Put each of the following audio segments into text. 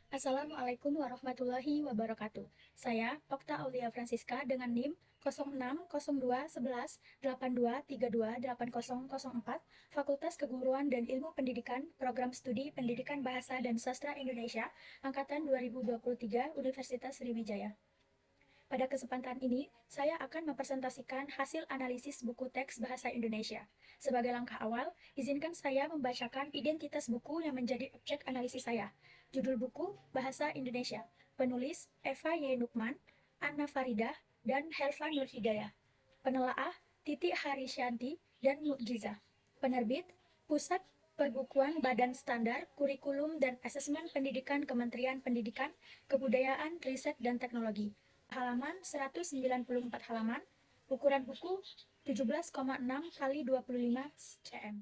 Assalamualaikum warahmatullahi wabarakatuh. Saya, Okta Aulia Francisca dengan NIM 06021182328004, Fakultas Keguruan dan Ilmu Pendidikan, Program Studi Pendidikan Bahasa dan Sastra Indonesia, Angkatan 2023, Universitas Sriwijaya. Pada kesempatan ini, saya akan mempresentasikan hasil analisis buku teks bahasa Indonesia. Sebagai langkah awal, izinkan saya membacakan identitas buku yang menjadi objek analisis saya. Judul buku, Bahasa Indonesia. Penulis, Eva Y. Nukman, Anna Faridah, dan Helva Nurhidayah. Penelaah, Titi Harisyanti dan Mukjizah. Penerbit, Pusat Perbukuan Badan Standar, Kurikulum dan Asesmen Pendidikan Kementerian Pendidikan, Kebudayaan, Riset, dan Teknologi. Halaman 194 halaman, ukuran buku 17,6 kali 25 cm.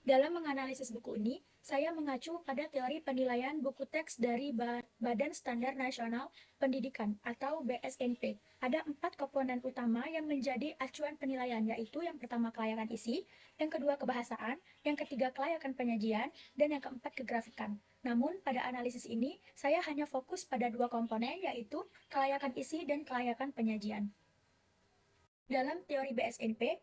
Dalam menganalisis buku ini, saya mengacu pada teori penilaian buku teks dari Badan Standar Nasional Pendidikan atau BSNP. Ada 4 komponen utama yang menjadi acuan penilaian, yaitu yang pertama kelayakan isi, yang kedua kebahasaan, yang ketiga kelayakan penyajian, dan yang keempat kegrafikan. Namun, pada analisis ini, saya hanya fokus pada 2 komponen, yaitu kelayakan isi dan kelayakan penyajian. Dalam teori BSNP,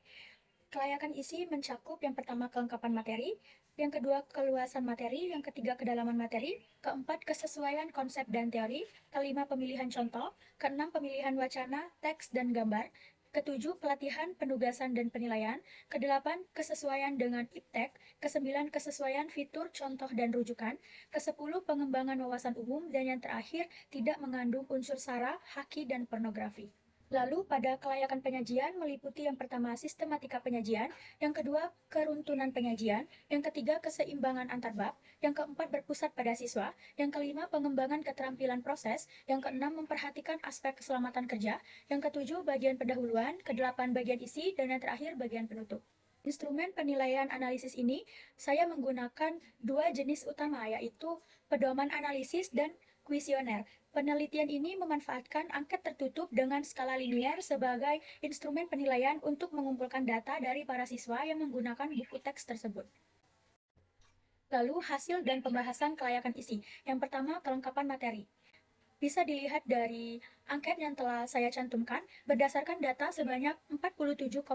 kelayakan isi mencakup yang pertama kelengkapan materi, yang kedua keluasan materi, yang ketiga kedalaman materi, keempat kesesuaian konsep dan teori, kelima pemilihan contoh, keenam pemilihan wacana, teks, dan gambar, ketujuh pelatihan, penugasan, dan penilaian, kedelapan kesesuaian dengan iptek, kesembilan kesesuaian fitur, contoh, dan rujukan, kesepuluh pengembangan wawasan umum, dan yang terakhir tidak mengandung unsur sara, haki, dan pornografi. Lalu pada kelayakan penyajian meliputi yang pertama sistematika penyajian, yang kedua keruntuhan penyajian, yang ketiga keseimbangan antar bab, yang keempat berpusat pada siswa, yang kelima pengembangan keterampilan proses, yang keenam memperhatikan aspek keselamatan kerja, yang ketujuh bagian pendahuluan, kedelapan bagian isi, dan yang terakhir bagian penutup. Instrumen penilaian analisis ini saya menggunakan 2 jenis utama, yaitu pedoman analisis dan kuesioner. Penelitian ini memanfaatkan angket tertutup dengan skala linier sebagai instrumen penilaian untuk mengumpulkan data dari para siswa yang menggunakan buku teks tersebut. Lalu hasil dan pembahasan kelayakan isi. Yang pertama, kelengkapan materi. Bisa dilihat dari angket yang telah saya cantumkan, berdasarkan data sebanyak 47,5%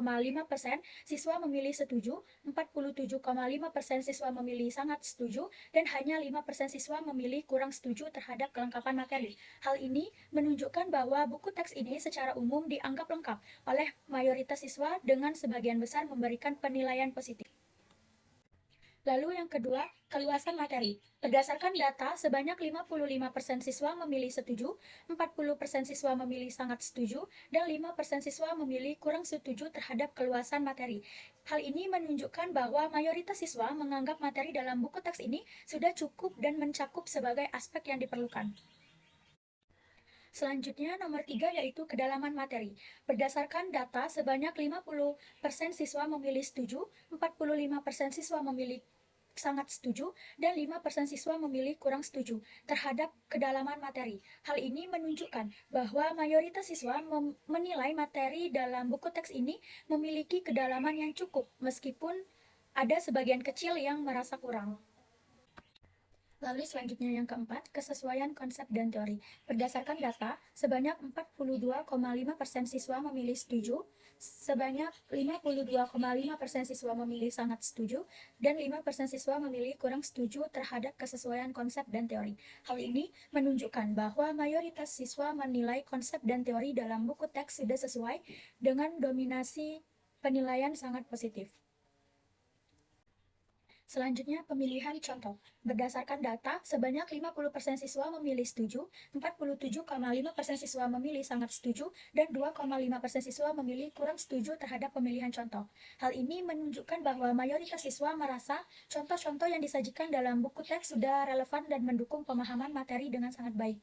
siswa memilih setuju, 47,5% siswa memilih sangat setuju, dan hanya 5% siswa memilih kurang setuju terhadap kelengkapan materi. Hal ini menunjukkan bahwa buku teks ini secara umum dianggap lengkap oleh mayoritas siswa dengan sebagian besar memberikan penilaian positif. Lalu yang kedua, keluasan materi. Berdasarkan data, sebanyak 55% siswa memilih setuju, 40% siswa memilih sangat setuju, dan 5% siswa memilih kurang setuju terhadap keluasan materi. Hal ini menunjukkan bahwa mayoritas siswa menganggap materi dalam buku teks ini sudah cukup dan mencakup sebagai aspek yang diperlukan. Selanjutnya, nomor 3 yaitu kedalaman materi. Berdasarkan data, sebanyak 50% siswa memilih setuju, 45% siswa memilih sangat setuju, dan 5% siswa memilih kurang setuju terhadap kedalaman materi. Hal ini menunjukkan bahwa mayoritas siswa menilai materi dalam buku teks ini memiliki kedalaman yang cukup, meskipun ada sebagian kecil yang merasa kurang. Lalu selanjutnya yang keempat, kesesuaian konsep dan teori. Berdasarkan data, sebanyak 42,5% siswa memilih setuju, sebanyak 52,5% siswa memilih sangat setuju, dan 5% siswa memilih kurang setuju terhadap kesesuaian konsep dan teori. Hal ini menunjukkan bahwa mayoritas siswa menilai konsep dan teori dalam buku teks sudah sesuai dengan dominasi penilaian sangat positif. Selanjutnya, pemilihan contoh. Berdasarkan data, sebanyak 50% siswa memilih setuju, 47,5% siswa memilih sangat setuju, dan 2,5% siswa memilih kurang setuju terhadap pemilihan contoh. Hal ini menunjukkan bahwa mayoritas siswa merasa contoh-contoh yang disajikan dalam buku teks sudah relevan dan mendukung pemahaman materi dengan sangat baik.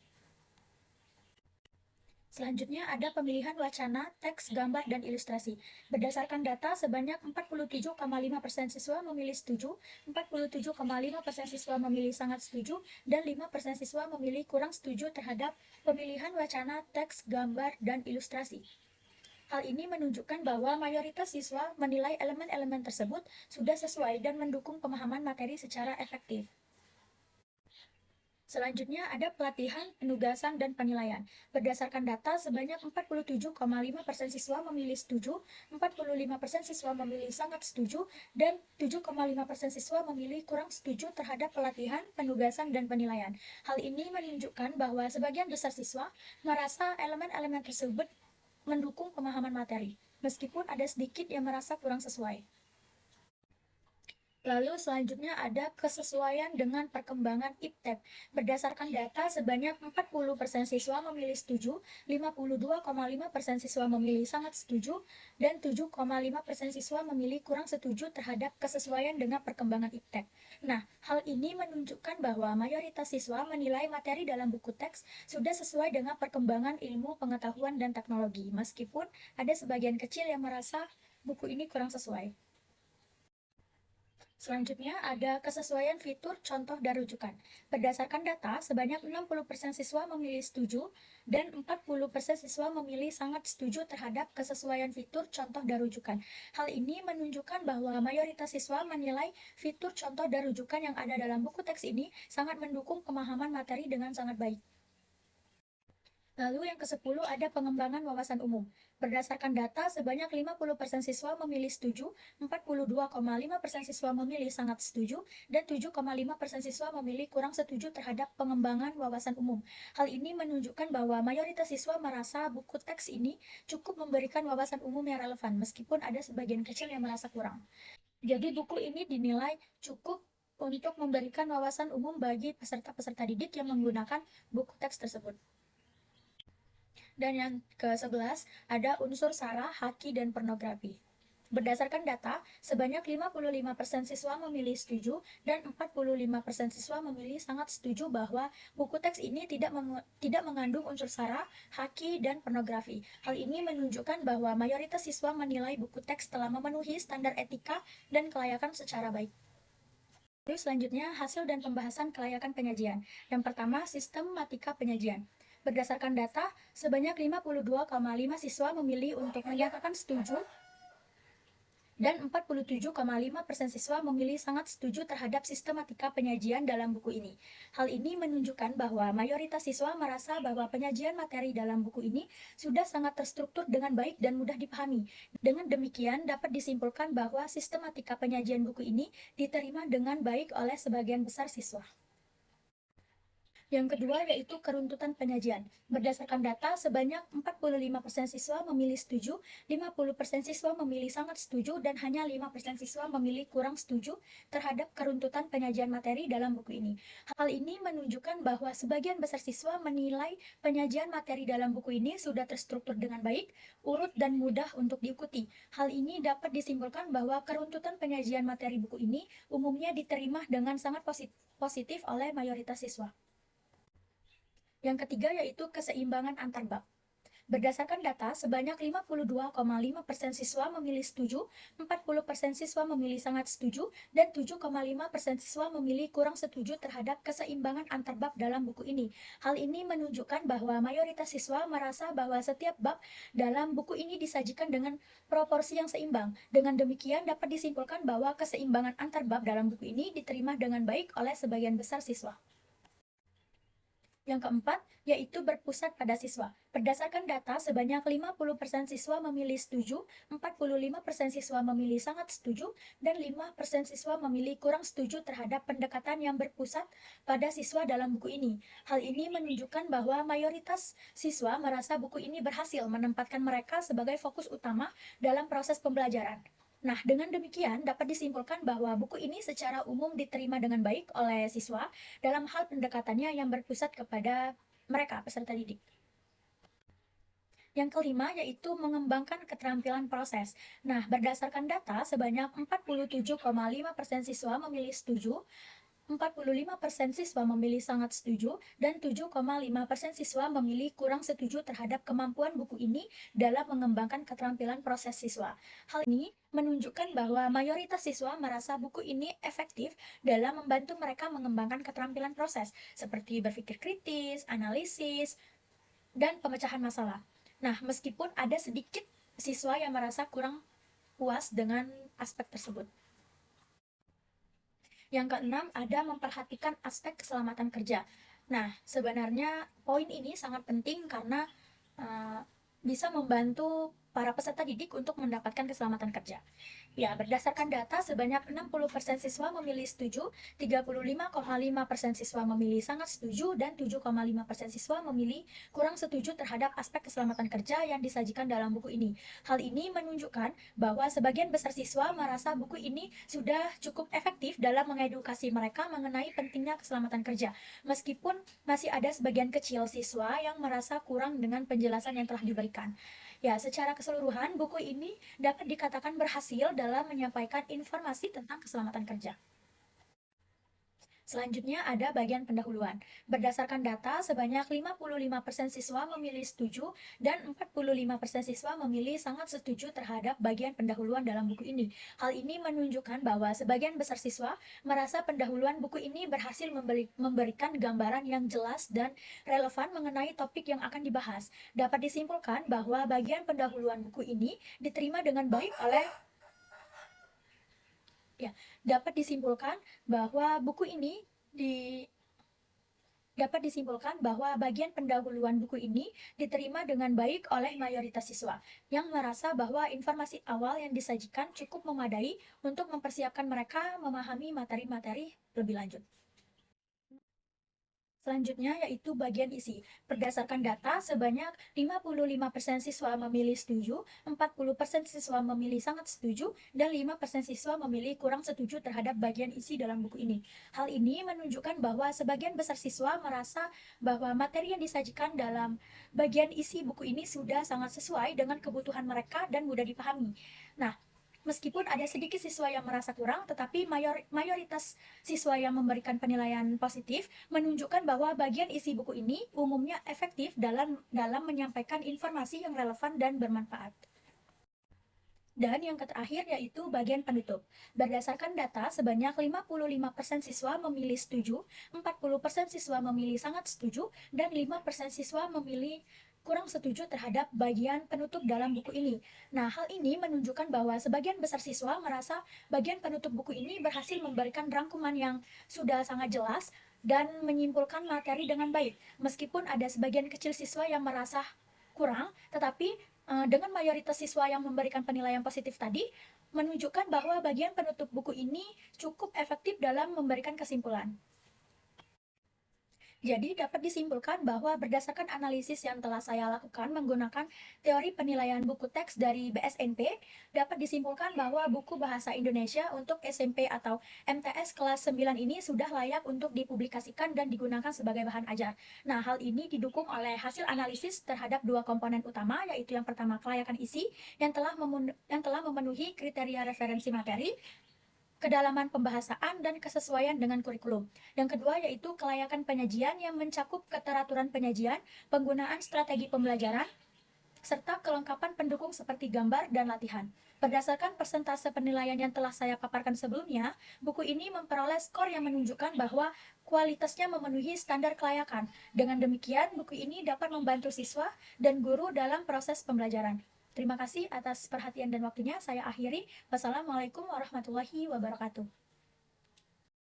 Selanjutnya ada pemilihan wacana, teks, gambar, dan ilustrasi. Berdasarkan data, sebanyak 47,5% siswa memilih setuju, 47,5% siswa memilih sangat setuju, dan 5% siswa memilih kurang setuju terhadap pemilihan wacana, teks, gambar, dan ilustrasi. Hal ini menunjukkan bahwa mayoritas siswa menilai elemen-elemen tersebut sudah sesuai dan mendukung pemahaman materi secara efektif. Selanjutnya ada pelatihan, penugasan, dan penilaian. Berdasarkan data, sebanyak 47,5% siswa memilih setuju, 45% siswa memilih sangat setuju, dan 7,5% siswa memilih kurang setuju terhadap pelatihan, penugasan, dan penilaian. Hal ini menunjukkan bahwa sebagian besar siswa merasa elemen-elemen tersebut mendukung pemahaman materi, meskipun ada sedikit yang merasa kurang sesuai. Lalu selanjutnya ada kesesuaian dengan perkembangan IPTEP. Berdasarkan data, sebanyak 40% siswa memilih setuju, 52,5% siswa memilih sangat setuju, dan 7,5% siswa memilih kurang setuju terhadap kesesuaian dengan perkembangan IPTEP. Nah, hal ini menunjukkan bahwa mayoritas siswa menilai materi dalam buku teks sudah sesuai dengan perkembangan ilmu, pengetahuan, dan teknologi, meskipun ada sebagian kecil yang merasa buku ini kurang sesuai. Selanjutnya ada kesesuaian fitur contoh dan rujukan. Berdasarkan data, sebanyak 60% siswa memilih setuju dan 40% siswa memilih sangat setuju terhadap kesesuaian fitur contoh dan rujukan. Hal ini menunjukkan bahwa mayoritas siswa menilai fitur contoh dan rujukan yang ada dalam buku teks ini sangat mendukung pemahaman materi dengan sangat baik. Lalu yang ke-10 ada pengembangan wawasan umum. Berdasarkan data, sebanyak 50% siswa memilih setuju, 42,5% siswa memilih sangat setuju, dan 7,5% siswa memilih kurang setuju terhadap pengembangan wawasan umum. Hal ini menunjukkan bahwa mayoritas siswa merasa buku teks ini cukup memberikan wawasan umum yang relevan, meskipun ada sebagian kecil yang merasa kurang. Jadi buku ini dinilai cukup untuk memberikan wawasan umum bagi peserta-peserta didik yang menggunakan buku teks tersebut. Dan yang ke-11 ada unsur sara, haki, dan pornografi. Berdasarkan data, sebanyak 55% siswa memilih setuju dan 45% siswa memilih sangat setuju bahwa buku teks ini tidak mengandung unsur sara, haki, dan pornografi. Hal ini menunjukkan bahwa mayoritas siswa menilai buku teks telah memenuhi standar etika dan kelayakan secara baik. Lalu selanjutnya, hasil dan pembahasan kelayakan penyajian. Yang pertama, sistematika penyajian. Berdasarkan data, sebanyak 52,5 siswa memilih untuk menyatakan setuju dan 47,5% siswa memilih sangat setuju terhadap sistematika penyajian dalam buku ini. Hal ini menunjukkan bahwa mayoritas siswa merasa bahwa penyajian materi dalam buku ini sudah sangat terstruktur dengan baik dan mudah dipahami. Dengan demikian, dapat disimpulkan bahwa sistematika penyajian buku ini diterima dengan baik oleh sebagian besar siswa. Yang kedua yaitu keruntutan penyajian. Berdasarkan data, sebanyak 45% siswa memilih setuju, 50% siswa memilih sangat setuju, dan hanya 5% siswa memilih kurang setuju terhadap keruntutan penyajian materi dalam buku ini. Hal ini menunjukkan bahwa sebagian besar siswa menilai penyajian materi dalam buku ini sudah terstruktur dengan baik, urut, dan mudah untuk diikuti. Hal ini dapat disimpulkan bahwa keruntutan penyajian materi buku ini umumnya diterima dengan sangat positif oleh mayoritas siswa. Yang ketiga yaitu keseimbangan antar bab. Berdasarkan data, sebanyak 52,5% siswa memilih setuju, 40% siswa memilih sangat setuju, dan 7,5% siswa memilih kurang setuju terhadap keseimbangan antar bab dalam buku ini. Hal ini menunjukkan bahwa mayoritas siswa merasa bahwa setiap bab dalam buku ini disajikan dengan proporsi yang seimbang. Dengan demikian, dapat disimpulkan bahwa keseimbangan antar bab dalam buku ini diterima dengan baik oleh sebagian besar siswa. Yang keempat, yaitu berpusat pada siswa. Berdasarkan data, sebanyak 50% siswa memilih setuju, 45% siswa memilih sangat setuju, dan 5% siswa memilih kurang setuju terhadap pendekatan yang berpusat pada siswa dalam buku ini. Hal ini menunjukkan bahwa mayoritas siswa merasa buku ini berhasil menempatkan mereka sebagai fokus utama dalam proses pembelajaran. Nah, dengan demikian dapat disimpulkan bahwa buku ini secara umum diterima dengan baik oleh siswa dalam hal pendekatannya yang berpusat kepada mereka, peserta didik. Yang kelima yaitu mengembangkan keterampilan proses. Nah, berdasarkan data, sebanyak 47,5% siswa memilih setuju, 45% siswa memilih sangat setuju, dan 7,5% siswa memilih kurang setuju terhadap kemampuan buku ini dalam mengembangkan keterampilan proses siswa. Hal ini menunjukkan bahwa mayoritas siswa merasa buku ini efektif dalam membantu mereka mengembangkan keterampilan proses, seperti berpikir kritis, analisis, dan pemecahan masalah. Nah, meskipun ada sedikit siswa yang merasa kurang puas dengan aspek tersebut. Yang keenam, ada memperhatikan aspek keselamatan kerja. Nah, sebenarnya poin ini sangat penting karena uh, bisa membantu para peserta didik untuk mendapatkan keselamatan kerja. Ya, berdasarkan data, sebanyak 60% siswa memilih setuju, 35,5% siswa memilih sangat setuju, dan 7,5% siswa memilih kurang setuju terhadap aspek keselamatan kerja yang disajikan dalam buku ini. Hal ini menunjukkan bahwa sebagian besar siswa merasa buku ini sudah cukup efektif dalam mengedukasi mereka mengenai pentingnya keselamatan kerja, meskipun masih ada sebagian kecil siswa yang merasa kurang dengan penjelasan yang telah diberikan. Ya, secara keseluruhan, buku ini dapat dikatakan berhasil dalam menyampaikan informasi tentang keselamatan kerja. Selanjutnya ada bagian pendahuluan. Berdasarkan data, sebanyak 55% siswa memilih setuju dan 45% siswa memilih sangat setuju terhadap bagian pendahuluan dalam buku ini. Hal ini menunjukkan bahwa sebagian besar siswa merasa pendahuluan buku ini berhasil memberikan gambaran yang jelas dan relevan mengenai topik yang akan dibahas. Dapat disimpulkan bahwa bagian pendahuluan buku ini diterima dengan baik oleh Ya, dapat disimpulkan bahwa buku ini di dapat disimpulkan bahwa bagian pendahuluan buku ini diterima dengan baik oleh mayoritas siswa yang merasa bahwa informasi awal yang disajikan cukup memadai untuk mempersiapkan mereka memahami materi-materi lebih lanjut. Selanjutnya yaitu bagian isi. Berdasarkan data, sebanyak 55% siswa memilih setuju, 40% siswa memilih sangat setuju, dan 5% siswa memilih kurang setuju terhadap bagian isi dalam buku ini. Hal ini menunjukkan bahwa sebagian besar siswa merasa bahwa materi yang disajikan dalam bagian isi buku ini sudah sangat sesuai dengan kebutuhan mereka dan mudah dipahami. Nah, meskipun ada sedikit siswa yang merasa kurang, tetapi mayoritas siswa yang memberikan penilaian positif menunjukkan bahwa bagian isi buku ini umumnya efektif dalam menyampaikan informasi yang relevan dan bermanfaat. Dan yang terakhir yaitu bagian penutup. Berdasarkan data, sebanyak 55% siswa memilih setuju, 40% siswa memilih sangat setuju, dan 5% siswa memilih kurang setuju terhadap bagian penutup dalam buku ini. Nah, hal ini menunjukkan bahwa sebagian besar siswa merasa bagian penutup buku ini berhasil memberikan rangkuman yang sudah sangat jelas dan menyimpulkan materi dengan baik. Meskipun ada sebagian kecil siswa yang merasa kurang, tetapi dengan mayoritas siswa yang memberikan penilaian positif tadi, menunjukkan bahwa bagian penutup buku ini cukup efektif dalam memberikan kesimpulan. Jadi dapat disimpulkan bahwa berdasarkan analisis yang telah saya lakukan menggunakan teori penilaian buku teks dari BSNP, dapat disimpulkan bahwa buku Bahasa Indonesia untuk SMP atau MTS kelas 9 ini sudah layak untuk dipublikasikan dan digunakan sebagai bahan ajar. Nah, hal ini didukung oleh hasil analisis terhadap dua komponen utama, yaitu yang pertama kelayakan isi yang telah memenuhi kriteria referensi materi, kedalaman pembahasaan, dan kesesuaian dengan kurikulum. Yang kedua yaitu kelayakan penyajian yang mencakup keteraturan penyajian, penggunaan strategi pembelajaran, serta kelengkapan pendukung seperti gambar dan latihan. Berdasarkan persentase penilaian yang telah saya paparkan sebelumnya, buku ini memperoleh skor yang menunjukkan bahwa kualitasnya memenuhi standar kelayakan. Dengan demikian, buku ini dapat membantu siswa dan guru dalam proses pembelajaran. Terima kasih atas perhatian dan waktunya. Saya akhiri. Wassalamualaikum warahmatullahi wabarakatuh.